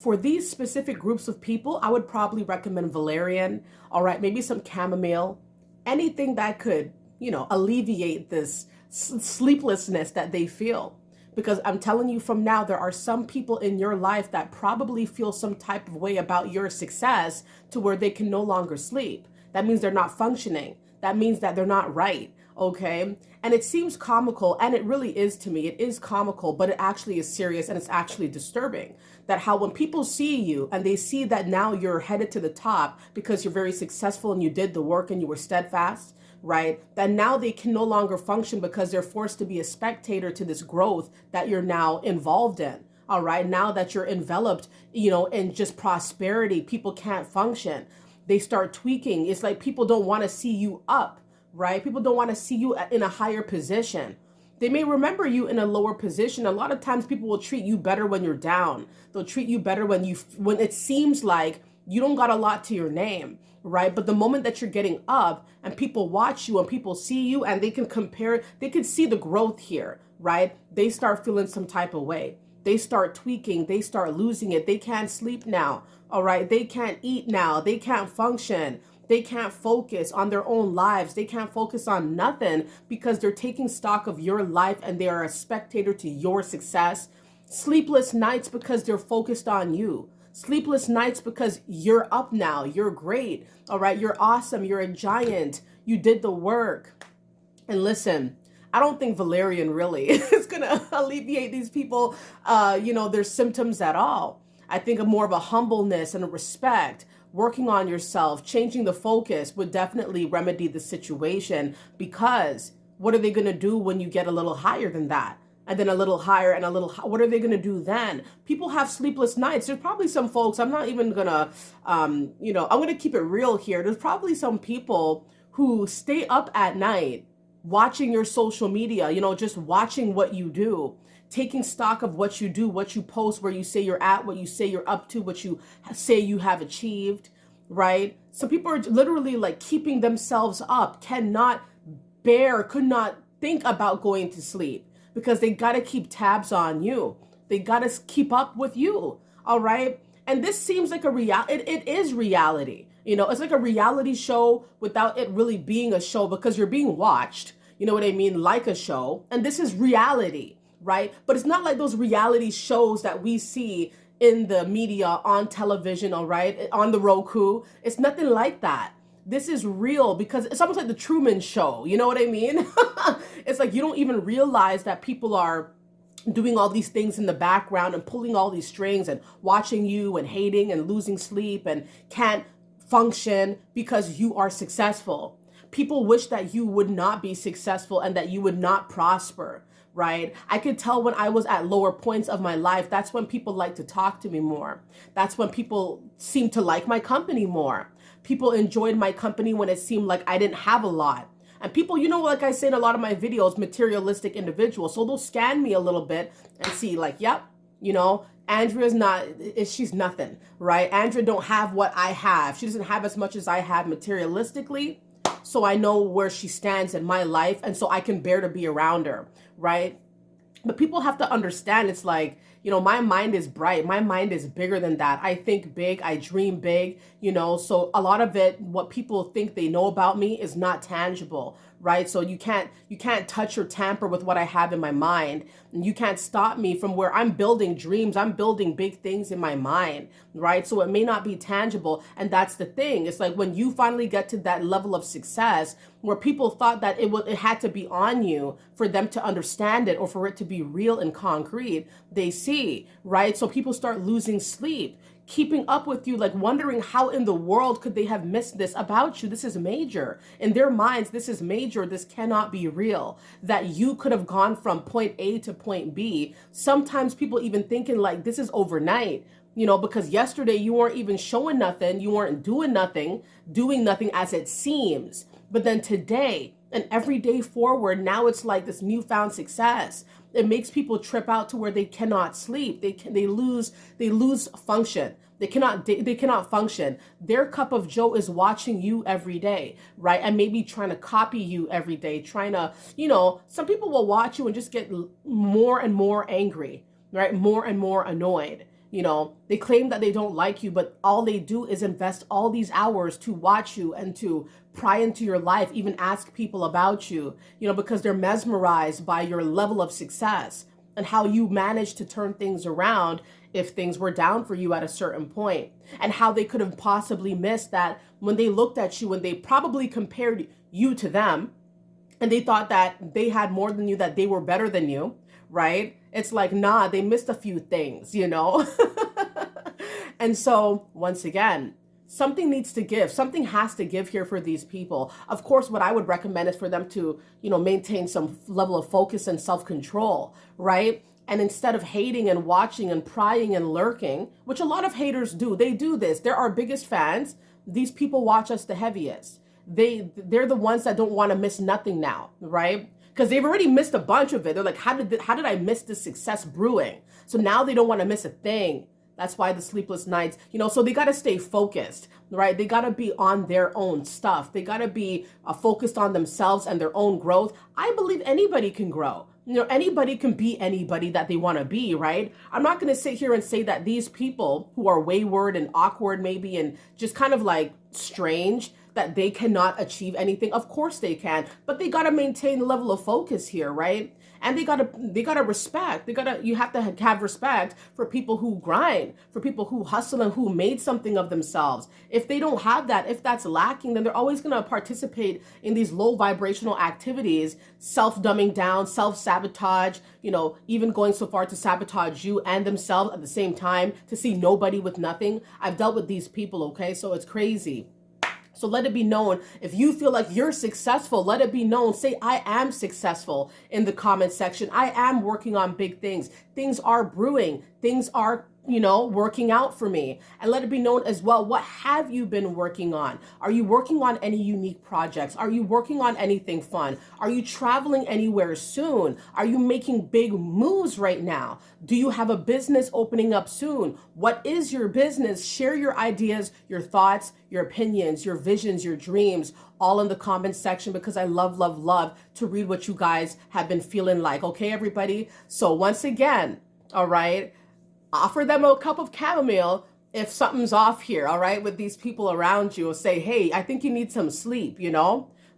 For these specific groups of people, I would probably recommend valerian, all right, maybe some chamomile, anything that could, alleviate this sleeplessness that they feel. Because I'm telling you from now, there are some people in your life that probably feel some type of way about your success to where they can no longer sleep. That means they're not functioning. That means that they're not right. Okay. And it seems comical, and it really is to me. It is comical, but it actually is serious, and it's actually disturbing that how when people see you and they see that now you're headed to the top because you're very successful and you did the work and you were steadfast, right? That now they can no longer function because they're forced to be a spectator to this growth that you're now involved in. All right. Now that you're enveloped, in just prosperity, people can't function. They start tweaking. It's like people don't want to see you up, right? People don't want to see you in a higher position. They may remember you in a lower position. A lot of times people will treat you better when you're down. They'll treat you better when it seems like you don't got a lot to your name, right? But the moment that you're getting up and people watch you and people see you and they can compare, they can see the growth here, right? They start feeling some type of way. They start tweaking, they start losing it. They can't sleep now, all right? They can't eat now. They can't function. They can't focus on their own lives. They can't focus on nothing because they're taking stock of your life and they are a spectator to your success. Sleepless nights because they're focused on you. Sleepless nights because you're up now. You're great. All right. You're awesome. You're a giant. You did the work. And listen, I don't think valerian really is going to alleviate these people, their symptoms at all. I think more of a humbleness and a respect, working on yourself, changing the focus would definitely remedy the situation, because what are they going to do when you get a little higher than that? And then a little higher and a little, what are they going to do then? People have sleepless nights. There's probably some folks, I'm not even going to, I'm going to keep it real here. There's probably some people who stay up at night watching your social media, just watching what you do, taking stock of what you do, what you post, where you say you're at, what you say you're up to, what you say you have achieved, right? Some people are literally like keeping themselves up, could not think about going to sleep because they got to keep tabs on you. They got to keep up with you. All right. And this seems like it is reality. It's like a reality show without it really being a show, because you're being watched, you know what I mean? Like a show. And this is reality, right? But it's not like those reality shows that we see in the media, on television, all right, on the Roku. It's nothing like that. This is real, because it's almost like the Truman Show. You know what I mean? It's like you don't even realize that people are doing all these things in the background and pulling all these strings and watching you and hating and losing sleep and can't function because you are successful. People wish that you would not be successful and that you would not prosper, right? I could tell when I was at lower points of my life, that's when people like to talk to me more. That's when people seem to like my company more. People enjoyed my company when it seemed like I didn't have a lot. And people, like I say in a lot of my videos, materialistic individuals. So they'll scan me a little bit and see like, yep, Andrea's she's nothing, right? Andrea don't have what I have. She doesn't have as much as I have materialistically. So I know where she stands in my life. And so I can bear to be around her, right? But people have to understand, it's like, my mind is bright. My mind is bigger than that. I think big. I dream big, so a lot of it, what people think they know about me is not tangible, right? So you can't touch or tamper with what I have in my mind. And you can't stop me from where I'm building dreams. I'm building big things in my mind, right? So it may not be tangible. And that's the thing. It's like when you finally get to that level of success where people thought that it had to be on you for them to understand it or for it to be real and concrete, they see, right? So people start losing sleep, keeping up with you, like wondering how in the world could they have missed this about you. This is major. In their minds, this is major. This cannot be real. That you could have gone from point A to point B. Sometimes people even thinking like this is overnight, because yesterday you weren't even showing nothing. You weren't doing nothing as it seems. But then today and every day forward, now it's like this newfound success. It makes people trip out to where they cannot sleep. They lose function. They cannot function. Their cup of joe is watching you every day, right? And maybe trying to copy you every day, trying to, some people will watch you and just get more and more angry, right? More and more annoyed. They claim that they don't like you, but all they do is invest all these hours to watch you and to pry into your life, even ask people about you, because they're mesmerized by your level of success and how you managed to turn things around if things were down for you at a certain point, and how they could have possibly missed that when they looked at you and they probably compared you to them and they thought that they had more than you, that they were better than you, right? It's like, nah, they missed a few things. And so once again, something needs to give. Something has to give here for these people. Of course, what I would recommend is for them to, maintain some level of focus and self-control, right? And instead of hating and watching and prying and lurking, which a lot of haters do, they do this. They're our biggest fans. These people watch us the heaviest. They're the ones that don't want to miss nothing now, right? Because they've already missed a bunch of it. They're like, how did I miss this success brewing? So now they don't want to miss a thing. That's why the sleepless nights, so they got to stay focused, right? They got to be on their own stuff. They got to be focused on themselves and their own growth. I believe anybody can grow. Anybody can be anybody that they want to be, right? I'm not going to sit here and say that these people who are wayward and awkward maybe and just kind of like strange, that they cannot achieve anything. Of course they can, but they got to maintain the level of focus here, right? And they got to respect. You have to have respect for people who grind, for people who hustle and who made something of themselves. If they don't have that, if that's lacking, then they're always going to participate in these low vibrational activities, self-dumbing down, self-sabotage, even going so far to sabotage you and themselves at the same time, to see nobody with nothing. I've dealt with these people, okay? So it's crazy. So let it be known, if you feel like you're successful, let it be known. Say, I am successful in the comment section. I am working on big things. Things are brewing. Things are, working out for me. And let it be known as well, what have you been working on? Are you working on any unique projects? Are you working on anything fun? Are you traveling anywhere soon? Are you making big moves right now? Do you have a business opening up soon? What is your business? Share your ideas, your thoughts, your opinions, your visions, your dreams, all in the comments section, because I love, love, love to read what you guys have been feeling like. Okay, everybody? So once again, all right, offer them a cup of chamomile if something's off here, all right, with these people around you. Say, hey, I think you need some sleep,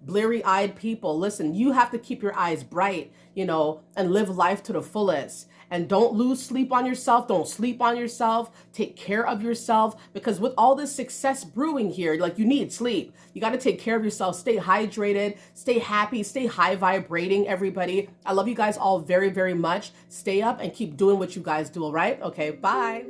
Bleary-eyed people, listen, you have to keep your eyes bright, and live life to the fullest. And don't lose sleep on yourself. Don't sleep on yourself. Take care of yourself, because with all this success brewing here, like, you need sleep. You got to take care of yourself. Stay hydrated, stay happy, stay high vibrating, everybody. I love you guys all very, very much. Stay up and keep doing what you guys do, all right? Okay, bye.